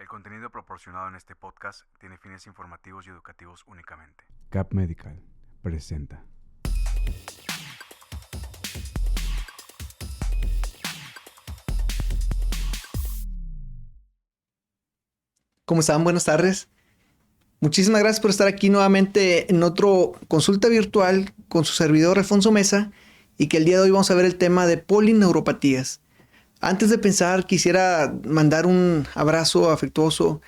El contenido proporcionado en este podcast tiene fines informativos y educativos únicamente. CAP Medical presenta. ¿Cómo están? Buenas tardes. Muchísimas gracias por estar aquí nuevamente en otro consulta virtual con su servidor Alfonso Mesa, y que el día de hoy vamos a ver el tema de polineuropatías. Antes de pensar, quisiera mandar un abrazo afectuoso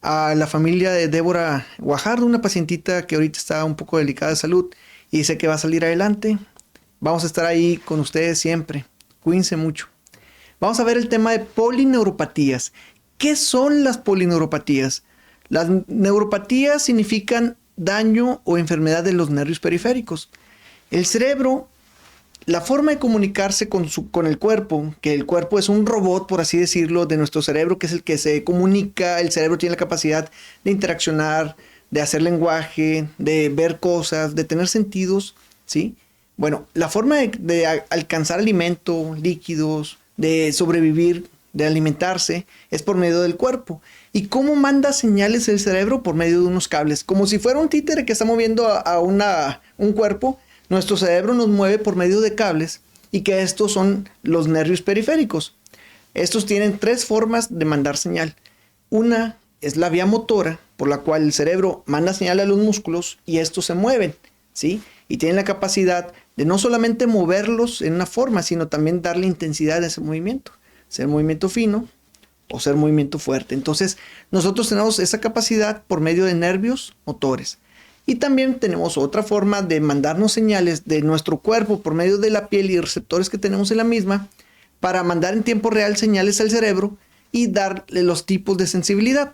a la familia de Débora Guajardo, una pacientita que ahorita está un poco delicada de salud y dice que va a salir adelante. Vamos a estar ahí con ustedes siempre. Cuídense mucho. Vamos a ver el tema de polineuropatías. ¿Qué son las polineuropatías? Las neuropatías significan daño o enfermedad de los nervios periféricos. El cerebro, la forma de comunicarse con el cuerpo, que el cuerpo es un robot, por así decirlo, de nuestro cerebro, que es el que se comunica. El cerebro tiene la capacidad de interaccionar, de hacer lenguaje, de ver cosas, de tener sentidos, ¿sí? Bueno, la forma de alcanzar alimento, líquidos, de sobrevivir, de alimentarse, es por medio del cuerpo. ¿Y cómo manda señales el cerebro? Por medio de unos cables. Como si fuera un títere que está moviendo a un cuerpo, nuestro cerebro nos mueve por medio de cables, y que estos son los nervios periféricos. Estos tienen tres formas de mandar señal. Una es la vía motora, por la cual el cerebro manda señal a los músculos y estos se mueven, ¿sí? Y tienen la capacidad de no solamente moverlos en una forma, sino también darle intensidad a ese movimiento. Ser movimiento fino o ser movimiento fuerte. Entonces, nosotros tenemos esa capacidad por medio de nervios motores. Y también tenemos otra forma de mandarnos señales de nuestro cuerpo por medio de la piel y receptores que tenemos en la misma, para mandar en tiempo real señales al cerebro y darle los tipos de sensibilidad.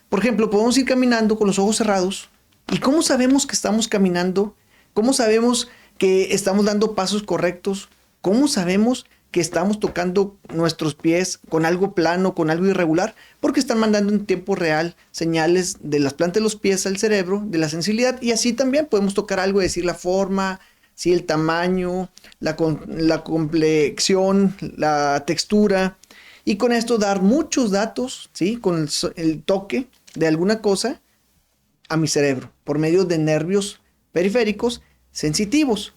Por ejemplo, podemos ir caminando con los ojos cerrados. ¿Y cómo sabemos que estamos caminando? ¿Cómo sabemos que estamos dando pasos correctos? ¿Cómo sabemos que estamos tocando nuestros pies con algo plano, con algo irregular? Porque están mandando en tiempo real señales de las plantas de los pies al cerebro, de la sensibilidad, y así también podemos tocar algo, decir la forma, ¿sí? El tamaño, la complexión, la textura, y con esto dar muchos datos, ¿sí? Con el toque de alguna cosa a mi cerebro, por medio de nervios periféricos sensitivos.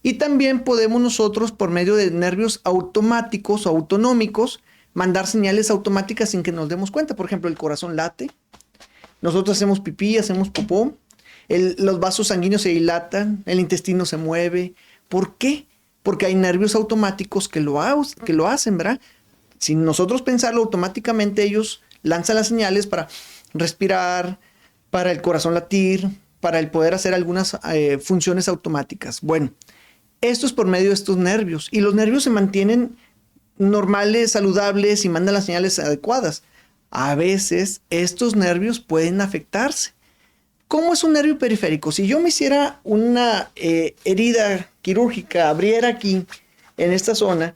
Y también podemos nosotros, por medio de nervios automáticos o autonómicos, mandar señales automáticas sin que nos demos cuenta. Por ejemplo, el corazón late, nosotros hacemos pipí, hacemos popó, los vasos sanguíneos se dilatan, el intestino se mueve. ¿Por qué? Porque hay nervios automáticos que lo hacen, ¿verdad? Sin nosotros pensarlo, automáticamente ellos lanzan las señales para respirar, para el corazón latir, para el poder hacer algunas funciones automáticas. Bueno, esto es por medio de estos nervios, y los nervios se mantienen normales, saludables, y mandan las señales adecuadas. A veces estos nervios pueden afectarse. ¿Cómo es un nervio periférico? Si yo me hiciera una herida quirúrgica, abriera aquí en esta zona,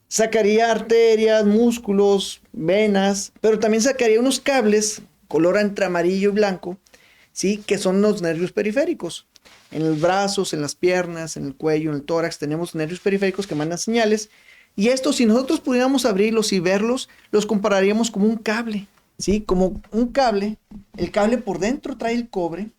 sacaría arterias, músculos, venas, pero también sacaría unos cables color entre amarillo y blanco, ¿sí? Que son los nervios periféricos. En los brazos, en las piernas, en el cuello, en el tórax, tenemos nervios periféricos que mandan señales. Y estos, si nosotros pudiéramos abrirlos y verlos, los compararíamos como un cable, ¿sí? Como un cable. El cable por dentro trae el cobre,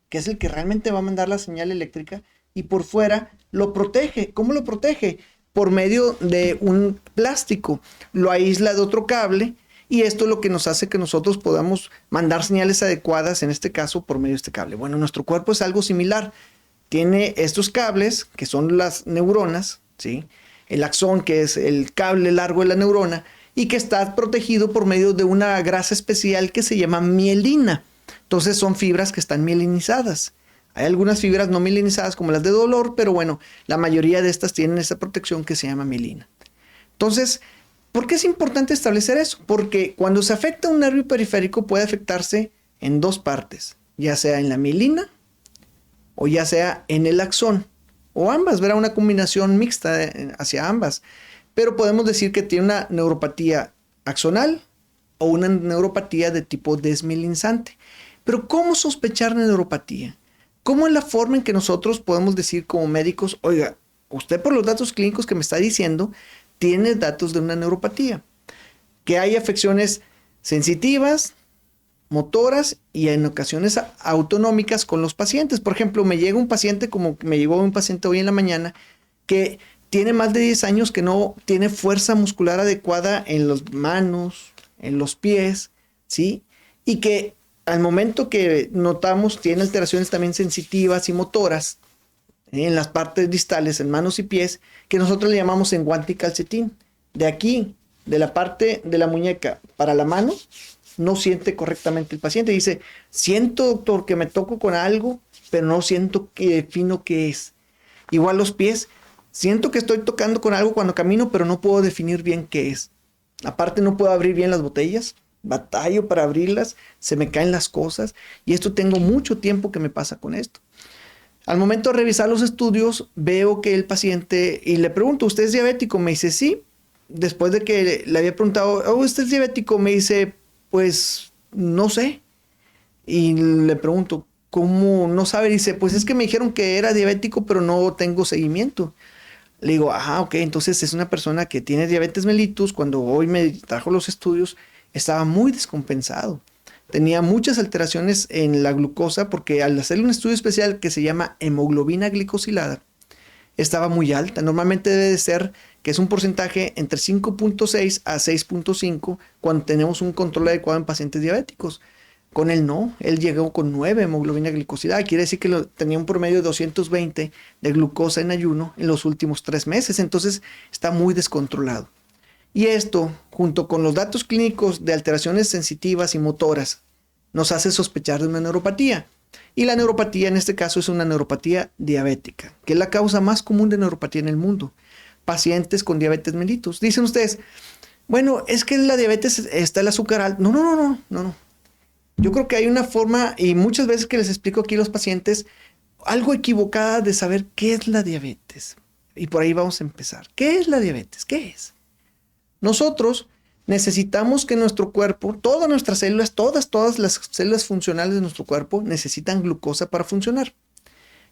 que es el que realmente va a mandar la señal eléctrica, y por fuera lo protege. ¿Cómo lo protege? Por medio de un plástico. Lo aísla de otro cable, y esto es lo que nos hace que nosotros podamos mandar señales adecuadas, en este caso por medio de este cable. Bueno, nuestro cuerpo es algo similar. Tiene estos cables, que son las neuronas, ¿sí? El axón, que es el cable largo de la neurona, y que está protegido por medio de una grasa especial que se llama mielina. Entonces son fibras que están mielinizadas. Hay algunas fibras no mielinizadas, como las de dolor, pero bueno, la mayoría de estas tienen esa protección que se llama mielina. Entonces, ¿por qué es importante establecer eso? Porque cuando se afecta un nervio periférico, puede afectarse en dos partes, ya sea en la mielina o ya sea en el axón, o ambas, verá, una combinación mixta hacia ambas. Pero podemos decir que tiene una neuropatía axonal o una neuropatía de tipo desmielinizante. Pero ¿cómo sospechar de neuropatía? ¿Cómo es la forma en que nosotros podemos decir como médicos, oiga, usted por los datos clínicos que me está diciendo, tiene datos de una neuropatía? Que hay afecciones sensitivas, motoras y en ocasiones autonómicas con los pacientes. Por ejemplo, me llega un paciente, como me llegó un paciente hoy en la mañana, que tiene más de 10 años que no tiene fuerza muscular adecuada en las manos, en los pies, ¿sí? Y que al momento que notamos tiene alteraciones también sensitivas y motoras en las partes distales, en manos y pies, que nosotros le llamamos enguante y calcetín. De aquí, de la parte de la muñeca para la mano, no siente correctamente el paciente. Dice, siento, doctor, que me toco con algo, pero no siento que defino qué es. Igual los pies, siento que estoy tocando con algo cuando camino, pero no puedo definir bien qué es. Aparte no puedo abrir bien las botellas, batallo para abrirlas, se me caen las cosas, y esto tengo mucho tiempo que me pasa con esto. Al momento de revisar los estudios, veo que el paciente, y le pregunto, ¿usted es diabético? Me dice, sí. Después de que le había preguntado, oh, ¿usted es diabético? Me dice, pues, no sé. Y le pregunto, ¿cómo no sabe? Dice, pues es que me dijeron que era diabético, pero no tengo seguimiento. Le digo, ok, entonces es una persona que tiene diabetes mellitus. Cuando hoy me trajo los estudios, estaba muy descompensado. Tenía muchas alteraciones en la glucosa porque al hacer un estudio especial que se llama hemoglobina glicosilada, estaba muy alta. Normalmente debe de ser que es un porcentaje entre 5.6 a 6.5 cuando tenemos un control adecuado en pacientes diabéticos. Con él no, él llegó con 9 hemoglobina glicosilada, quiere decir que tenía un promedio de 220 de glucosa en ayuno en los últimos 3 meses, entonces está muy descontrolado. Y esto, junto con los datos clínicos de alteraciones sensitivas y motoras, nos hace sospechar de una neuropatía. Y la neuropatía en este caso es una neuropatía diabética, que es la causa más común de neuropatía en el mundo. Pacientes con diabetes mellitus. Dicen ustedes, bueno, es que en la diabetes está el azúcar alto. No. Yo creo que hay una forma, y muchas veces que les explico aquí a los pacientes, algo equivocada de saber qué es la diabetes. Y por ahí vamos a empezar. ¿Qué es la diabetes? ¿Qué es? Nosotros necesitamos que nuestro cuerpo, todas nuestras células, todas las células funcionales de nuestro cuerpo necesitan glucosa para funcionar.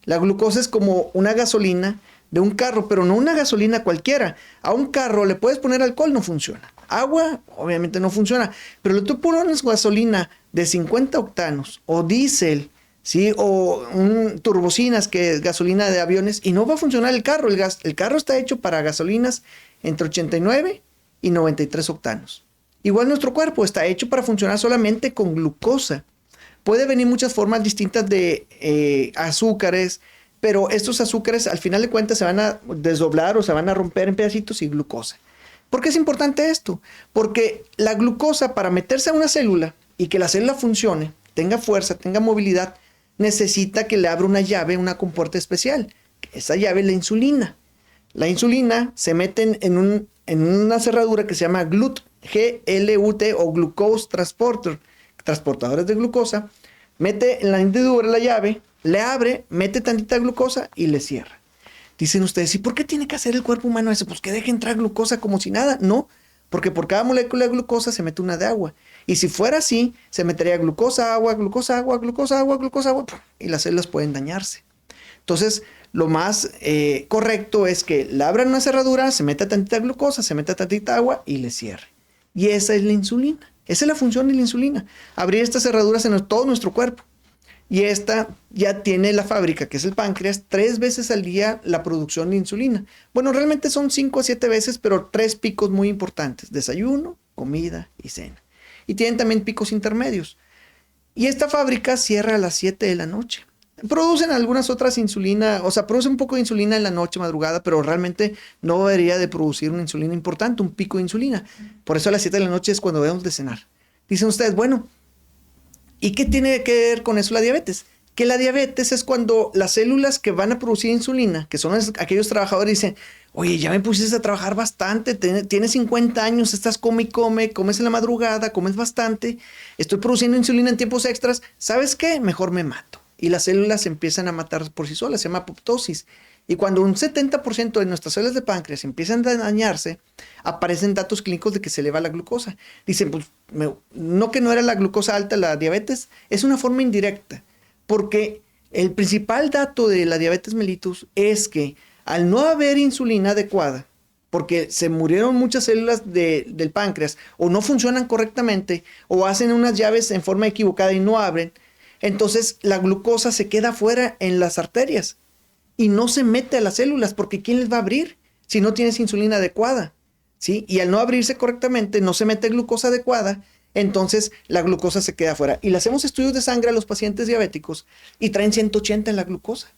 La glucosa es como una gasolina de un carro, pero no una gasolina cualquiera. A un carro le puedes poner alcohol, no funciona. Agua, obviamente no funciona. Pero tú pones gasolina de 50 octanos o diésel, ¿sí? O turbocinas, que es gasolina de aviones, y no va a funcionar el carro. El carro está hecho para gasolinas entre 89 y 93 octanos. Igual nuestro cuerpo está hecho para funcionar solamente con glucosa. Puede venir muchas formas distintas de azúcares, pero estos azúcares al final de cuentas se van a desdoblar o se van a romper en pedacitos y glucosa. ¿Por qué es importante esto? Porque la glucosa, para meterse a una célula y que la célula funcione, tenga fuerza, tenga movilidad, necesita que le abra una llave, una compuerta especial. Esa llave es la insulina. La insulina se mete en una cerradura que se llama GLUT, G-L-U-T, o Glucose Transporter, transportadores de glucosa. Mete en la hendidura la llave, le abre, mete tantita glucosa y le cierra. Dicen ustedes, ¿y por qué tiene que hacer el cuerpo humano eso? Pues que deje entrar glucosa como si nada. No, porque por cada molécula de glucosa se mete una de agua. Y si fuera así, se metería glucosa, agua, glucosa, agua, glucosa, agua, glucosa, agua, y las células pueden dañarse. Entonces, lo más correcto es que le abran una cerradura, se meta tantita glucosa, se meta tantita agua y le cierre. Y esa es la insulina. Esa es la función de la insulina. Abrir estas cerraduras en todo nuestro cuerpo. Y esta ya tiene la fábrica, que es el páncreas, 3 veces al día la producción de insulina. Bueno, realmente son 5 a 7 veces, pero 3 picos muy importantes. Desayuno, comida y cena. Y tienen también picos intermedios. Y esta fábrica cierra a las 7 de la noche. Producen algunas otras insulina, o sea, producen un poco de insulina en la noche, madrugada, pero realmente no debería de producir una insulina importante, un pico de insulina. Por eso a las 7 de la noche es cuando debemos de cenar. Dicen ustedes, bueno, ¿y qué tiene que ver con eso la diabetes? Que la diabetes es cuando las células que van a producir insulina, que son aquellos trabajadores, dicen, oye, ya me pusiste a trabajar bastante, tienes 50 años, estás come y come, comes en la madrugada, comes bastante, estoy produciendo insulina en tiempos extras, ¿sabes qué? Mejor me mato. Y las células se empiezan a matar por sí solas, se llama apoptosis. Y cuando un 70% de nuestras células de páncreas empiezan a dañarse, aparecen datos clínicos de que se eleva la glucosa. Dicen, pues, no que no era la glucosa alta, la diabetes, es una forma indirecta. Porque el principal dato de la diabetes mellitus es que al no haber insulina adecuada, porque se murieron muchas células del páncreas, o no funcionan correctamente, o hacen unas llaves en forma equivocada y no abren, entonces la glucosa se queda fuera en las arterias y no se mete a las células, porque ¿quién les va a abrir si no tienes insulina adecuada? ¿Sí? Y al no abrirse correctamente, no se mete glucosa adecuada, entonces la glucosa se queda fuera. Y le hacemos estudios de sangre a los pacientes diabéticos y traen 180 en la glucosa.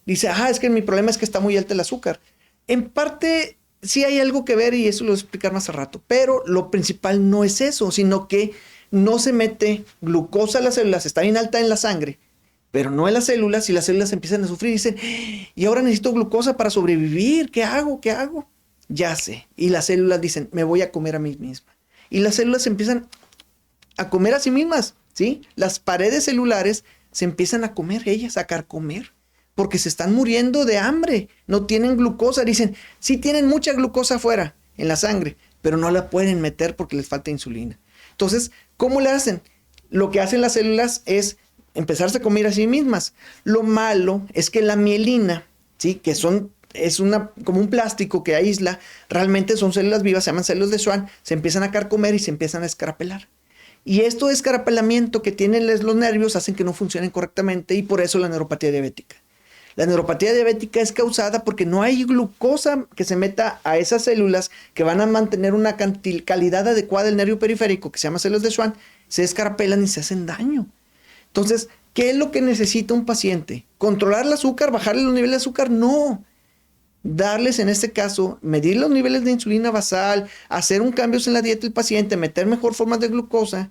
Dice, es que mi problema es que está muy alto el azúcar. En parte sí hay algo que ver y eso lo voy a explicar más a rato, pero lo principal no es eso, sino que no se mete glucosa a las células, está bien alta en la sangre, pero no en las células, y las células empiezan a sufrir y dicen, y ahora necesito glucosa para sobrevivir, ¿qué hago? ¿Qué hago? Ya sé. Y las células dicen, me voy a comer a mí misma. Y las células empiezan a comer a sí mismas, ¿sí? Las paredes celulares se empiezan a comer ellas, a carcomer, porque se están muriendo de hambre, no tienen glucosa. Dicen, sí tienen mucha glucosa afuera, en la sangre, pero no la pueden meter porque les falta insulina. Entonces, ¿cómo le hacen? Lo que hacen las células es empezarse a comer a sí mismas. Lo malo es que la mielina, ¿sí? Que es como un plástico que aísla, realmente son células vivas, se llaman células de Schwann, se empiezan a carcomer y se empiezan a escarapelar. Y esto de escarapelamiento que tienen los nervios hacen que no funcionen correctamente, y por eso la neuropatía diabética. La neuropatía diabética es causada porque no hay glucosa que se meta a esas células que van a mantener una calidad adecuada del nervio periférico, que se llama células de Schwann, se escarapelan y se hacen daño. Entonces, ¿qué es lo que necesita un paciente? ¿Controlar el azúcar? ¿Bajarle los niveles de azúcar? No. Darles, en este caso, medir los niveles de insulina basal, hacer un cambio en la dieta del paciente, meter mejor formas de glucosa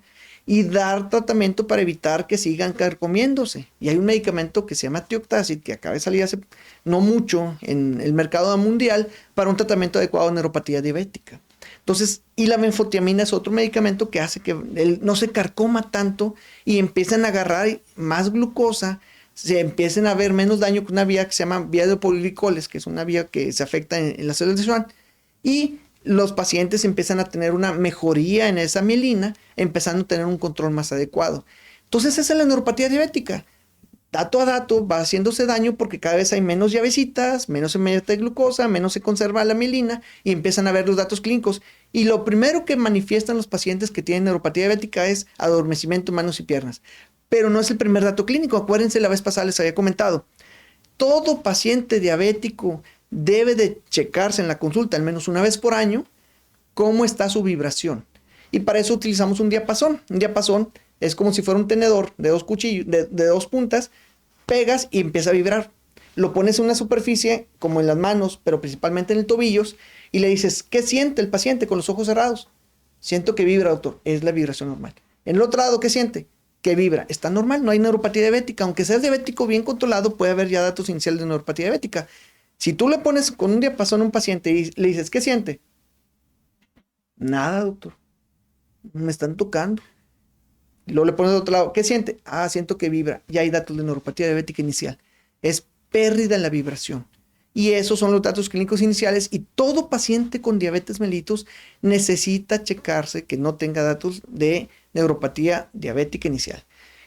y dar tratamiento para evitar que sigan carcomiéndose. Y hay un medicamento que se llama Tioctacid, que acaba de salir hace no mucho en el mercado mundial para un tratamiento adecuado de neuropatía diabética. Entonces, y la benfotiamina es otro medicamento que hace que él no se carcoma tanto y empiezan a agarrar más glucosa, se empiecen a ver menos daño con una vía que se llama vía de poliglicoles, que es una vía que se afecta en las células de Schwann, y los pacientes empiezan a tener una mejoría en esa mielina, empezando a tener un control más adecuado. Entonces esa es la neuropatía diabética. Dato a dato va haciéndose daño porque cada vez hay menos llavecitas, menos se mete glucosa, menos se conserva la mielina y empiezan a ver los datos clínicos. Y lo primero que manifiestan los pacientes que tienen neuropatía diabética es adormecimiento en manos y piernas. Pero no es el primer dato clínico. Acuérdense, la vez pasada les había comentado. Todo paciente diabético debe de checarse en la consulta al menos una vez por año cómo está su vibración. Y para eso utilizamos un diapasón. Un diapasón es como si fuera un tenedor de dos cuchillos, de dos puntas, pegas y empieza a vibrar. Lo pones en una superficie como en las manos, pero principalmente en el tobillos, y le dices, ¿qué siente el paciente con los ojos cerrados? Siento que vibra, doctor. Es la vibración normal. En el otro lado, ¿qué siente? Que vibra. Está normal, no hay neuropatía diabética. Aunque seas diabético bien controlado, puede haber ya datos iniciales de neuropatía diabética. Si tú le pones con un diapasón a un paciente y le dices, ¿qué siente? Nada, doctor. Me están tocando. Y luego le pones de otro lado, ¿qué siente? Siento que vibra. Ya hay datos de neuropatía diabética inicial. Es pérdida en la vibración. Y esos son los datos clínicos iniciales, y todo paciente con diabetes mellitus necesita checarse que no tenga datos de neuropatía diabética inicial.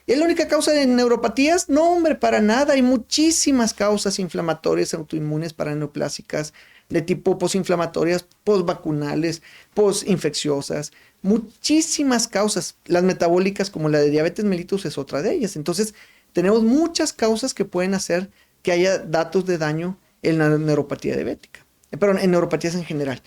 ¿Es la única causa de neuropatías? No, hombre, para nada. Hay muchísimas causas inflamatorias autoinmunes paraneoplásicas de tipo posinflamatorias, posvacunales, posinfecciosas. Muchísimas causas. Las metabólicas, como la de diabetes mellitus, es otra de ellas. Entonces, tenemos muchas causas que pueden hacer que haya datos de daño en la neuropatía diabética. Perdón, en neuropatías en general.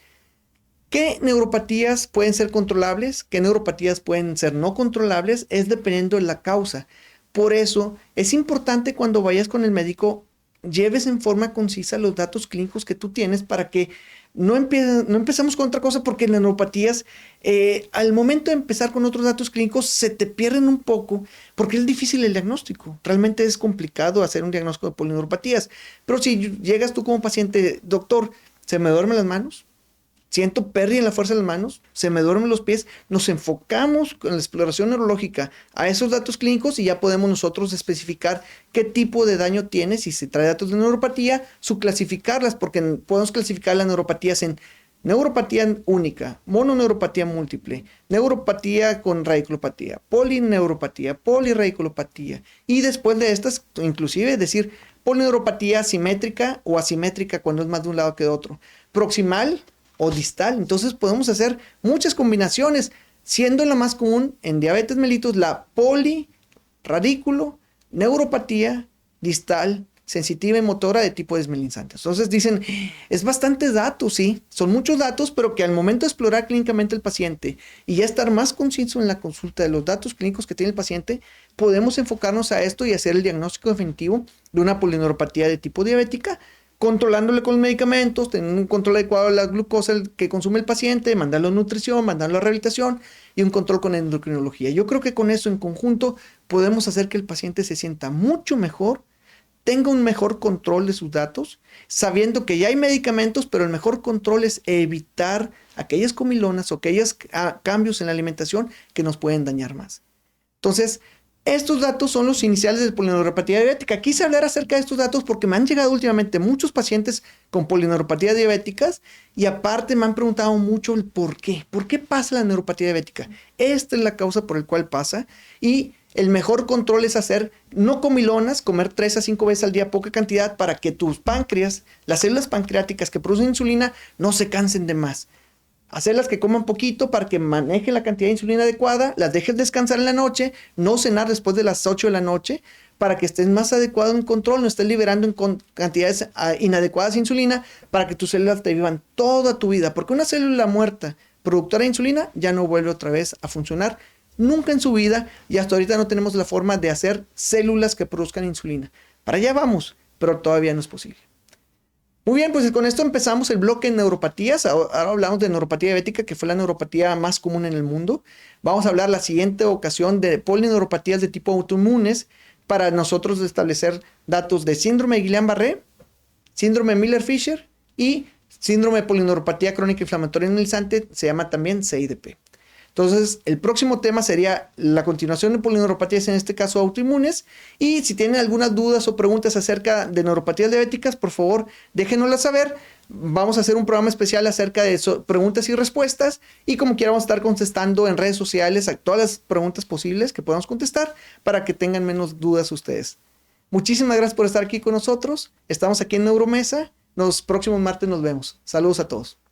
¿Qué neuropatías pueden ser controlables? ¿Qué neuropatías pueden ser no controlables? Es dependiendo de la causa. Por eso es importante cuando vayas con el médico, lleves en forma concisa los datos clínicos que tú tienes para que no empecemos con otra cosa, porque las neuropatías, al momento de empezar con otros datos clínicos, se te pierden un poco porque es difícil el diagnóstico. Realmente es complicado hacer un diagnóstico de polineuropatías. Pero si llegas tú como paciente, doctor, ¿se me duermen las manos? Siento pérdida en la fuerza de las manos, se me duermen los pies. Nos enfocamos con la exploración neurológica a esos datos clínicos y ya podemos nosotros especificar qué tipo de daño tiene, si se trae datos de neuropatía, subclasificarlas, porque podemos clasificar las neuropatías en neuropatía única, mononeuropatía múltiple, neuropatía con radiculopatía, polineuropatía, poliradiculopatía, y después de estas, inclusive decir polineuropatía simétrica o asimétrica cuando es más de un lado que de otro, proximal o distal. Entonces podemos hacer muchas combinaciones, siendo la más común en diabetes mellitus la polirradículo, neuropatía distal sensitiva y motora de tipo desmielinizante. Entonces dicen, es bastante datos, sí, son muchos datos, pero que al momento de explorar clínicamente el paciente y ya estar más conciso en la consulta de los datos clínicos que tiene el paciente, podemos enfocarnos a esto y hacer el diagnóstico definitivo de una polineuropatía de tipo diabética, controlándole con los medicamentos, teniendo un control adecuado de la glucosa que consume el paciente, mandarlo a nutrición, mandarlo a rehabilitación y un control con endocrinología. Yo creo que con eso en conjunto podemos hacer que el paciente se sienta mucho mejor, tenga un mejor control de sus datos, sabiendo que ya hay medicamentos, pero el mejor control es evitar aquellas comilonas o aquellos cambios en la alimentación que nos pueden dañar más. Entonces, estos datos son los iniciales de polineuropatía diabética. Quise hablar acerca de estos datos porque me han llegado últimamente muchos pacientes con polineuropatía diabéticas y aparte me han preguntado mucho el por qué. ¿Por qué pasa la neuropatía diabética? Esta es la causa por la cual pasa y el mejor control es hacer no comilonas, comer 3 a 5 veces al día, poca cantidad, para que tus páncreas, las células pancreáticas que producen insulina, no se cansen de más. Hacerlas que coman poquito para que manejen la cantidad de insulina adecuada, las dejes descansar en la noche, no cenar después de las 8 de la noche, para que estés más adecuado en control, no estés liberando en cantidades inadecuadas de insulina, para que tus células te vivan toda tu vida. Porque una célula muerta productora de insulina ya no vuelve otra vez a funcionar nunca en su vida y hasta ahorita no tenemos la forma de hacer células que produzcan insulina. Para allá vamos, pero todavía no es posible. Muy bien, pues con esto empezamos el bloque en neuropatías. Ahora hablamos de neuropatía diabética, que fue la neuropatía más común en el mundo. Vamos a hablar la siguiente ocasión de polineuropatías de tipo autoinmunes para nosotros establecer datos de síndrome de Guillain-Barré, síndrome de Miller-Fisher y síndrome de polineuropatía crónica inflamatoria desmielinizante, se llama también CIDP. Entonces, el próximo tema sería la continuación de polineuropatías, en este caso autoinmunes. Y si tienen algunas dudas o preguntas acerca de neuropatías diabéticas, por favor, déjenoslas saber. Vamos a hacer un programa especial acerca de preguntas y respuestas. Y como quiera, vamos a estar contestando en redes sociales a todas las preguntas posibles que podamos contestar para que tengan menos dudas ustedes. Muchísimas gracias por estar aquí con nosotros. Estamos aquí en Neuromesa. Los próximos martes nos vemos. Saludos a todos.